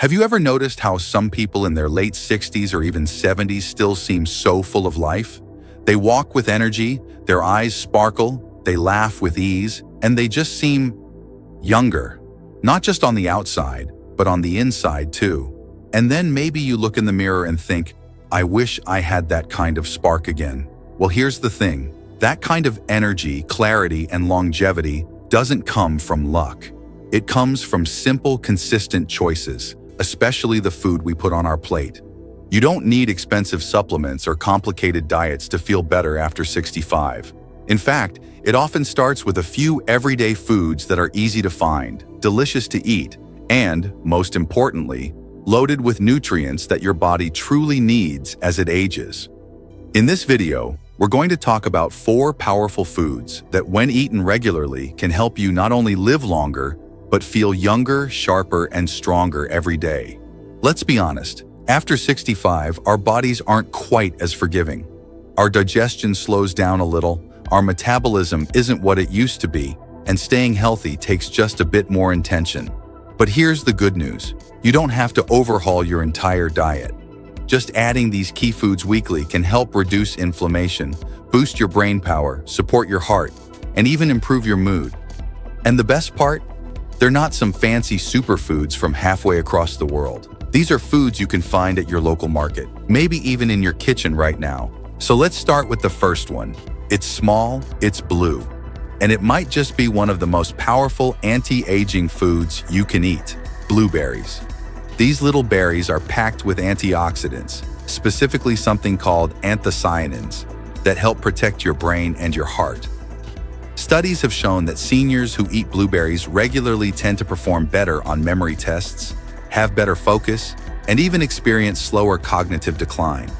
Have you ever noticed how some people in their late 60s or even 70s still seem so full of life? They walk with energy, their eyes sparkle, they laugh with ease, and they just seem younger. Not just on the outside, but on the inside too. And then maybe you look in the mirror and think, I wish I had that kind of spark again. Well, here's the thing. That kind of energy, clarity, and longevity doesn't come from luck. It comes from simple, consistent choices, especially the food we put on our plate. You don't need expensive supplements or complicated diets to feel better after 65. In fact, it often starts with a few everyday foods that are easy to find, delicious to eat, and, most importantly, loaded with nutrients that your body truly needs as it ages. In this video, we're going to talk about 4 powerful foods that, when eaten regularly, can help you not only live longer, but feel younger, sharper, and stronger every day. Let's be honest, after 65, our bodies aren't quite as forgiving. Our digestion slows down a little, our metabolism isn't what it used to be, and staying healthy takes just a bit more intention. But here's the good news. You don't have to overhaul your entire diet. Just adding these key foods weekly can help reduce inflammation, boost your brain power, support your heart, and even improve your mood. And the best part? They're not some fancy superfoods from halfway across the world. These are foods you can find at your local market, maybe even in your kitchen right now. So let's start with the first one. It's small, it's blue, and it might just be one of the most powerful anti-aging foods you can eat: blueberries. These little berries are packed with antioxidants, specifically something called anthocyanins, that help protect your brain and your heart. Studies have shown that seniors who eat blueberries regularly tend to perform better on memory tests, have better focus, and even experience slower cognitive decline.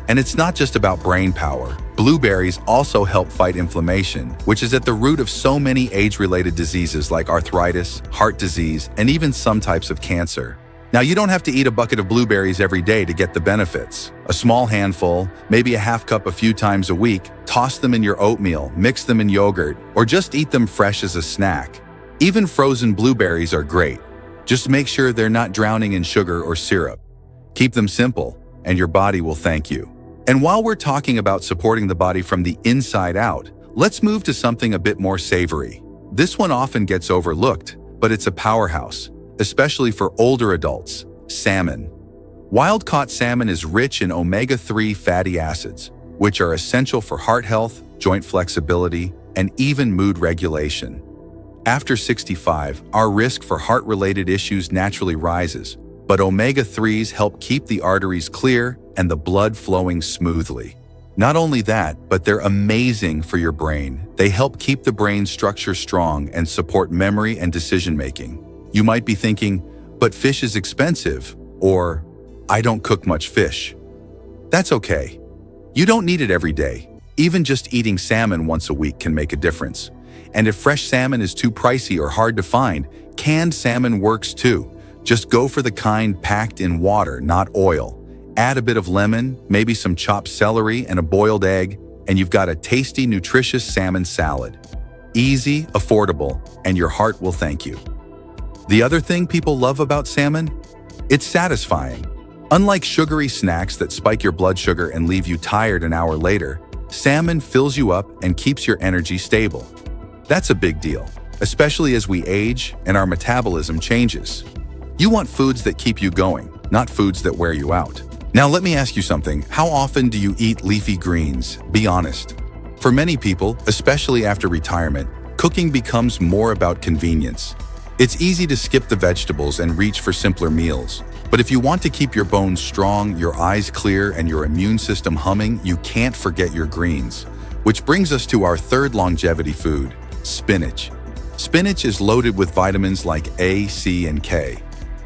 And it's not just about brain power. Blueberries also help fight inflammation, which is at the root of so many age-related diseases like arthritis, heart disease, and even some types of cancer. Now, you don't have to eat a bucket of blueberries every day to get the benefits. A small handful, maybe a half cup a few times a week, toss them in your oatmeal, mix them in yogurt, or just eat them fresh as a snack. Even frozen blueberries are great. Just make sure they're not drowning in sugar or syrup. Keep them simple, and your body will thank you. And while we're talking about supporting the body from the inside out, let's move to something a bit more savory. This one often gets overlooked, but it's a powerhouse, especially for older adults: salmon. Wild-caught salmon is rich in omega-3 fatty acids, which are essential for heart health, joint flexibility, and even mood regulation. After 65, our risk for heart-related issues naturally rises, but omega-3s help keep the arteries clear and the blood flowing smoothly. Not only that, but they're amazing for your brain. They help keep the brain structure strong and support memory and decision-making. You might be thinking, but fish is expensive, or I don't cook much fish. That's okay. You don't need it every day. Even just eating salmon once a week can make a difference. And if fresh salmon is too pricey or hard to find, canned salmon works too. Just go for the kind packed in water, not oil. Add a bit of lemon, maybe some chopped celery and a boiled egg, and you've got a tasty, nutritious salmon salad. Easy, affordable, and your heart will thank you. The other thing people love about salmon? It's satisfying. Unlike sugary snacks that spike your blood sugar and leave you tired an hour later, salmon fills you up and keeps your energy stable. That's a big deal, especially as we age and our metabolism changes. You want foods that keep you going, not foods that wear you out. Now let me ask you something. How often do you eat leafy greens? Be honest. For many people, especially after retirement, cooking becomes more about convenience. It's easy to skip the vegetables and reach for simpler meals. But if you want to keep your bones strong, your eyes clear, and your immune system humming, you can't forget your greens. Which brings us to our third longevity food: spinach. Spinach is loaded with vitamins like A, C, and K.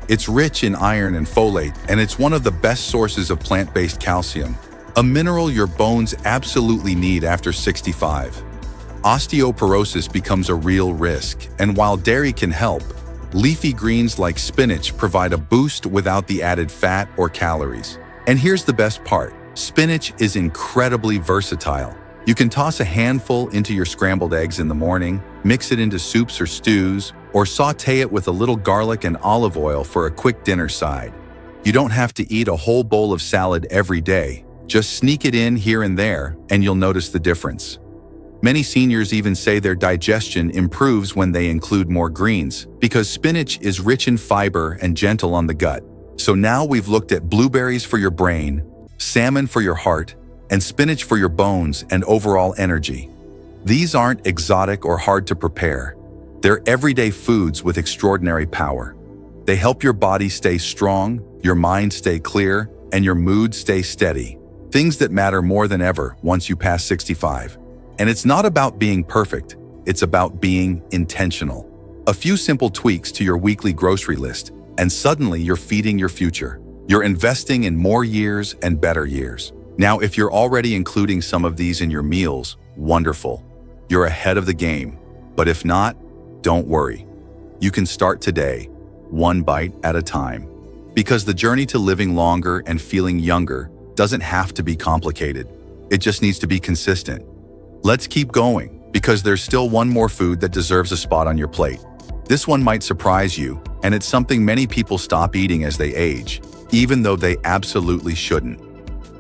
It's rich in iron and folate, and it's one of the best sources of plant-based calcium, a mineral your bones absolutely need after 65. Osteoporosis becomes a real risk, and while dairy can help, leafy greens like spinach provide a boost without the added fat or calories. And here's the best part: spinach is incredibly versatile. You can toss a handful into your scrambled eggs in the morning, mix it into soups or stews, or sauté it with a little garlic and olive oil for a quick dinner side. You don't have to eat a whole bowl of salad every day. Just sneak it in here and there, and you'll notice the difference. Many seniors even say their digestion improves when they include more greens, because spinach is rich in fiber and gentle on the gut. So now we've looked at blueberries for your brain, salmon for your heart, and spinach for your bones and overall energy. These aren't exotic or hard to prepare. They're everyday foods with extraordinary power. They help your body stay strong, your mind stay clear, and your mood stay steady. Things that matter more than ever once you pass 65. And it's not about being perfect, it's about being intentional. A few simple tweaks to your weekly grocery list, and suddenly you're feeding your future. You're investing in more years and better years. Now, if you're already including some of these in your meals, wonderful. You're ahead of the game. But if not, don't worry. You can start today, one bite at a time. Because the journey to living longer and feeling younger doesn't have to be complicated. It just needs to be consistent. Let's keep going, because there's still one more food that deserves a spot on your plate. This one might surprise you, and it's something many people stop eating as they age, even though they absolutely shouldn't.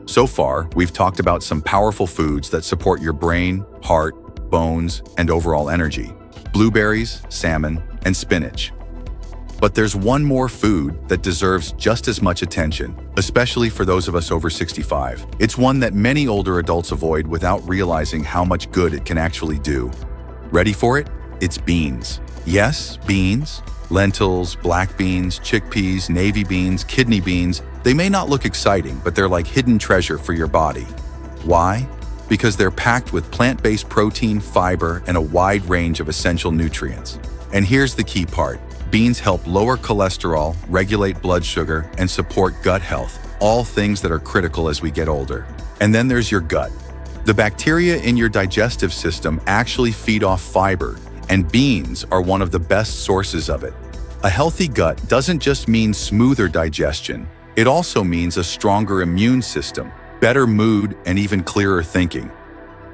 So far, we've talked about some powerful foods that support your brain, heart, bones, and overall energy. Blueberries, salmon, and spinach. But there's one more food that deserves just as much attention, especially for those of us over 65. It's one that many older adults avoid without realizing how much good it can actually do. Ready for it? It's beans. Yes, beans. Lentils, black beans, chickpeas, navy beans, kidney beans. They may not look exciting, but they're like hidden treasure for your body. Why? Because they're packed with plant-based protein, fiber, and a wide range of essential nutrients. And here's the key part. Beans help lower cholesterol, regulate blood sugar, and support gut health, all things that are critical as we get older. And then there's your gut. The bacteria in your digestive system actually feed off fiber, and beans are one of the best sources of it. A healthy gut doesn't just mean smoother digestion, it also means a stronger immune system, better mood, and even clearer thinking.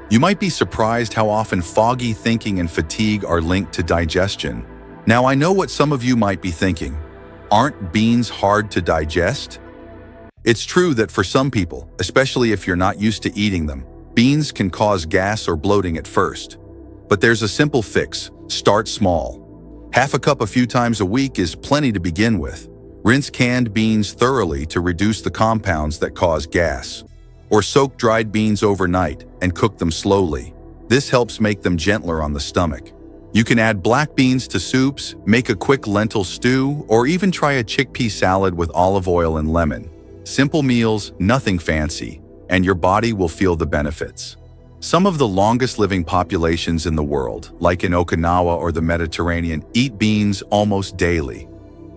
You might be surprised how often foggy thinking and fatigue are linked to digestion. Now, I know what some of you might be thinking. Aren't beans hard to digest? It's true that for some people, especially if you're not used to eating them, beans can cause gas or bloating at first. But there's a simple fix. Start small. Half a cup a few times a week is plenty to begin with. Rinse canned beans thoroughly to reduce the compounds that cause gas. Or soak dried beans overnight and cook them slowly. This helps make them gentler on the stomach. You can add black beans to soups, make a quick lentil stew, or even try a chickpea salad with olive oil and lemon. Simple meals, nothing fancy, and your body will feel the benefits. Some of the longest living populations in the world, like in Okinawa or the Mediterranean, eat beans almost daily.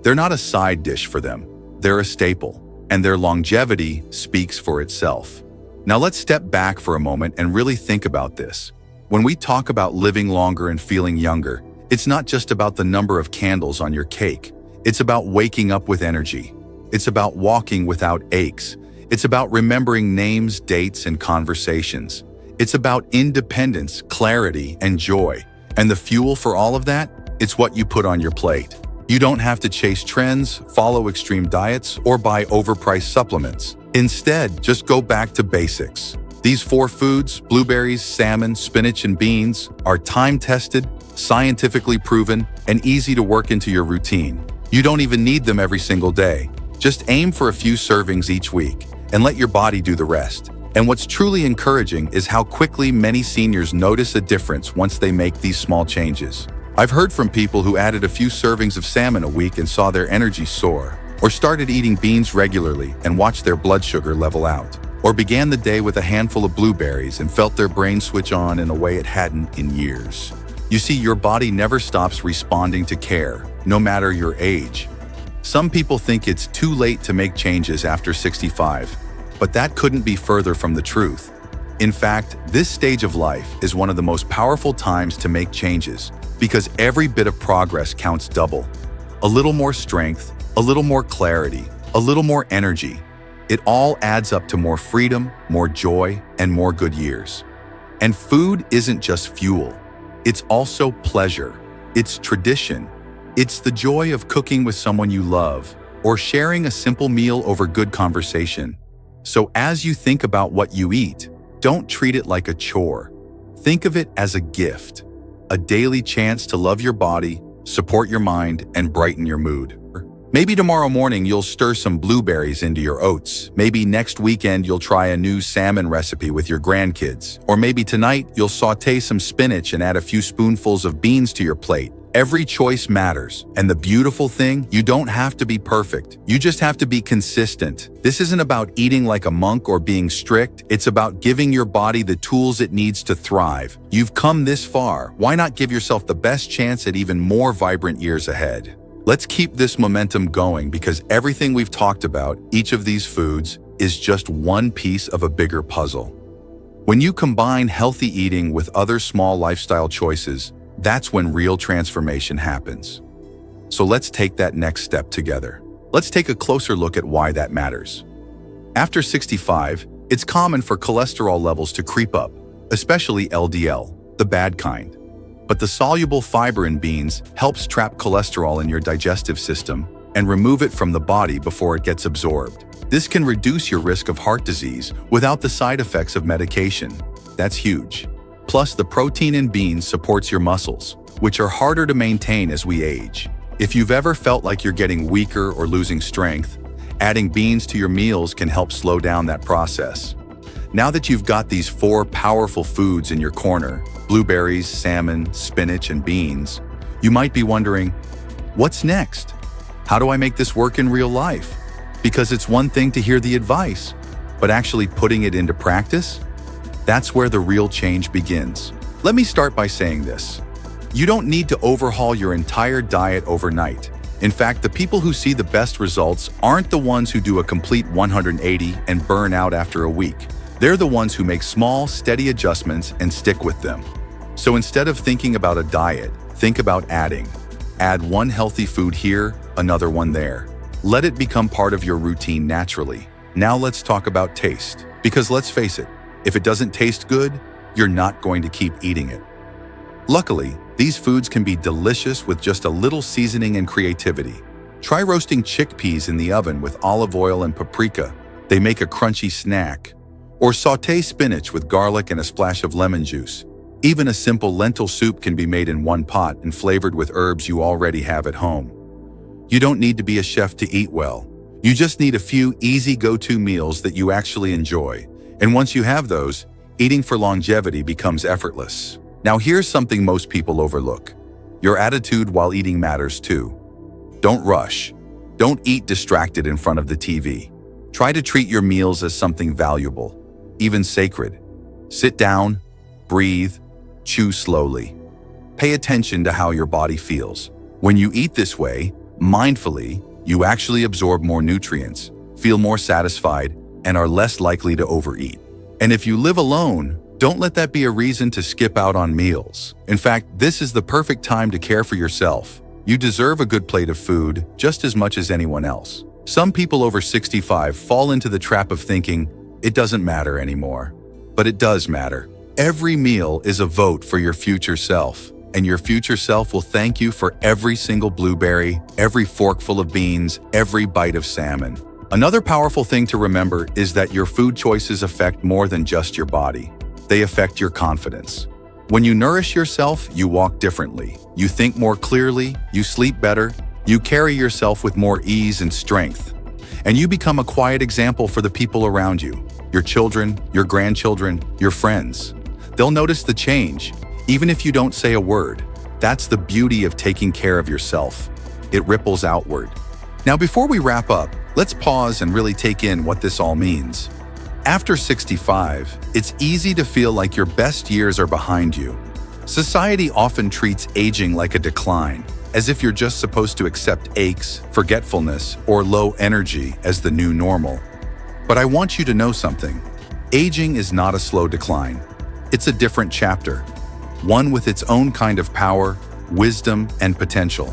They're not a side dish for them, they're a staple, and their longevity speaks for itself. Now let's step back for a moment and really think about this. When we talk about living longer and feeling younger, it's not just about the number of candles on your cake. It's about waking up with energy. It's about walking without aches. It's about remembering names, dates, and conversations. It's about independence, clarity, and joy. And the fuel for all of that? It's what you put on your plate. You don't have to chase trends, follow extreme diets, or buy overpriced supplements. Instead, just go back to basics. These 4 foods, blueberries, salmon, spinach, and beans, are time-tested, scientifically proven, and easy to work into your routine. You don't even need them every single day. Just aim for a few servings each week, and let your body do the rest. And what's truly encouraging is how quickly many seniors notice a difference once they make these small changes. I've heard from people who added a few servings of salmon a week and saw their energy soar, or started eating beans regularly and watched their blood sugar level out, or began the day with a handful of blueberries and felt their brain switch on in a way it hadn't in years. You see, your body never stops responding to care, no matter your age. Some people think it's too late to make changes after 65, but that couldn't be further from the truth. In fact, this stage of life is one of the most powerful times to make changes, because every bit of progress counts double. A little more strength, a little more clarity, a little more energy. It all adds up to more freedom, more joy, and more good years. And food isn't just fuel. It's also pleasure. It's tradition. It's the joy of cooking with someone you love or sharing a simple meal over good conversation. So as you think about what you eat, don't treat it like a chore. Think of it as a gift, a daily chance to love your body, support your mind, and brighten your mood. Maybe tomorrow morning you'll stir some blueberries into your oats. Maybe next weekend you'll try a new salmon recipe with your grandkids. Or maybe tonight you'll sauté some spinach and add a few spoonfuls of beans to your plate. Every choice matters. And the beautiful thing, you don't have to be perfect. You just have to be consistent. This isn't about eating like a monk or being strict. It's about giving your body the tools it needs to thrive. You've come this far. Why not give yourself the best chance at even more vibrant years ahead? Let's keep this momentum going because everything we've talked about, each of these foods, is just one piece of a bigger puzzle. When you combine healthy eating with other small lifestyle choices, that's when real transformation happens. So let's take that next step together. Let's take a closer look at why that matters. After 65, it's common for cholesterol levels to creep up, especially LDL, the bad kind. But the soluble fiber in beans helps trap cholesterol in your digestive system and remove it from the body before it gets absorbed. This can reduce your risk of heart disease without the side effects of medication. That's huge. Plus, the protein in beans supports your muscles, which are harder to maintain as we age. If you've ever felt like you're getting weaker or losing strength, adding beans to your meals can help slow down that process. Now that you've got these 4 powerful foods in your corner, blueberries, salmon, spinach, and beans, you might be wondering, what's next? How do I make this work in real life? Because it's one thing to hear the advice, but actually putting it into practice? That's where the real change begins. Let me start by saying this. You don't need to overhaul your entire diet overnight. In fact, the people who see the best results aren't the ones who do a complete 180 and burn out after a week. They're the ones who make small, steady adjustments and stick with them. So instead of thinking about a diet, think about adding. Add one healthy food here, another one there. Let it become part of your routine naturally. Now let's talk about taste. Because let's face it, if it doesn't taste good, you're not going to keep eating it. Luckily, these foods can be delicious with just a little seasoning and creativity. Try roasting chickpeas in the oven with olive oil and paprika. They make a crunchy snack. Or sauté spinach with garlic and a splash of lemon juice. Even a simple lentil soup can be made in one pot and flavored with herbs you already have at home. You don't need to be a chef to eat well. You just need a few easy go-to meals that you actually enjoy. And once you have those, eating for longevity becomes effortless. Now here's something most people overlook. Your attitude while eating matters too. Don't rush. Don't eat distracted in front of the TV. Try to treat your meals as something valuable, even sacred. Sit down, breathe, chew slowly. Pay attention to how your body feels. When you eat this way, mindfully, you actually absorb more nutrients, feel more satisfied, and are less likely to overeat. And if you live alone, don't let that be a reason to skip out on meals. In fact, this is the perfect time to care for yourself. You deserve a good plate of food just as much as anyone else. Some people over 65 fall into the trap of thinking, it doesn't matter anymore. But it does matter. Every meal is a vote for your future self, and your future self will thank you for every single blueberry, every forkful of beans, every bite of salmon. Another powerful thing to remember is that your food choices affect more than just your body. They affect your confidence. When you nourish yourself, you walk differently. You think more clearly, you sleep better, you carry yourself with more ease and strength. And you become a quiet example for the people around you, your children, your grandchildren, your friends. They'll notice the change, even if you don't say a word. That's the beauty of taking care of yourself. It ripples outward. Now, before we wrap up, let's pause and really take in what this all means. After 65, it's easy to feel like your best years are behind you. Society often treats aging like a decline, as if you're just supposed to accept aches, forgetfulness, or low energy as the new normal. But I want you to know something. Aging is not a slow decline. It's a different chapter, one with its own kind of power, wisdom, and potential.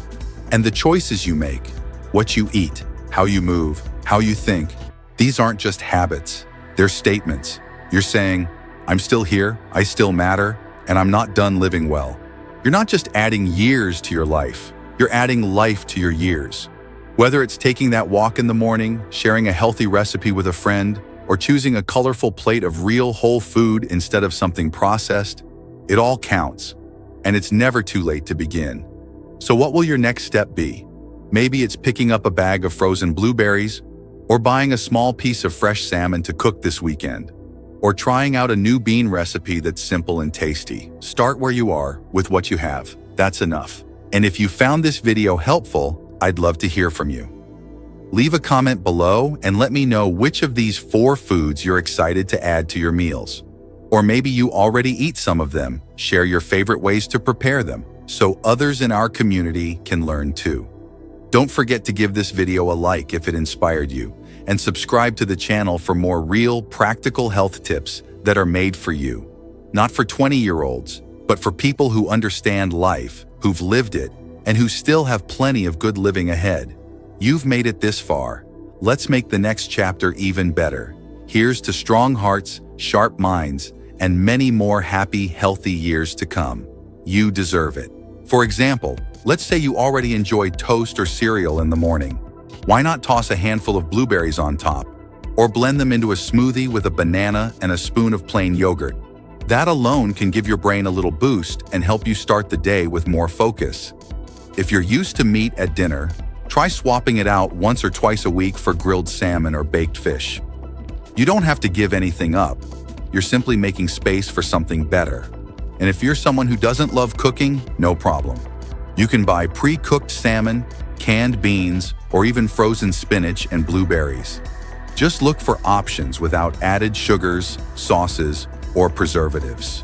And the choices you make, what you eat, how you move, how you think, these aren't just habits. They're statements. You're saying, I'm still here, I still matter, and I'm not done living well. You're not just adding years to your life, you're adding life to your years. Whether it's taking that walk in the morning, sharing a healthy recipe with a friend, or choosing a colorful plate of real whole food instead of something processed, it all counts. And it's never too late to begin. So what will your next step be? Maybe it's picking up a bag of frozen blueberries, or buying a small piece of fresh salmon to cook this weekend, or trying out a new bean recipe that's simple and tasty. Start where you are with what you have. That's enough. And if you found this video helpful, I'd love to hear from you. Leave a comment below and let me know which of these 4 foods you're excited to add to your meals. Or maybe you already eat some of them. Share your favorite ways to prepare them so others in our community can learn too. Don't forget to give this video a like if it inspired you, and subscribe to the channel for more real, practical health tips that are made for you. Not for 20-year-olds, but for people who understand life, who've lived it, and who still have plenty of good living ahead. You've made it this far. Let's make the next chapter even better. Here's to strong hearts, sharp minds, and many more happy, healthy years to come. You deserve it. For example, let's say you already enjoy toast or cereal in the morning. Why not toss a handful of blueberries on top? Or blend them into a smoothie with a banana and a spoon of plain yogurt. That alone can give your brain a little boost and help you start the day with more focus. If you're used to meat at dinner, try swapping it out once or twice a week for grilled salmon or baked fish. You don't have to give anything up. You're simply making space for something better. And if you're someone who doesn't love cooking, no problem. You can buy pre-cooked salmon, canned beans, or even frozen spinach and blueberries. Just look for options without added sugars, sauces, or preservatives.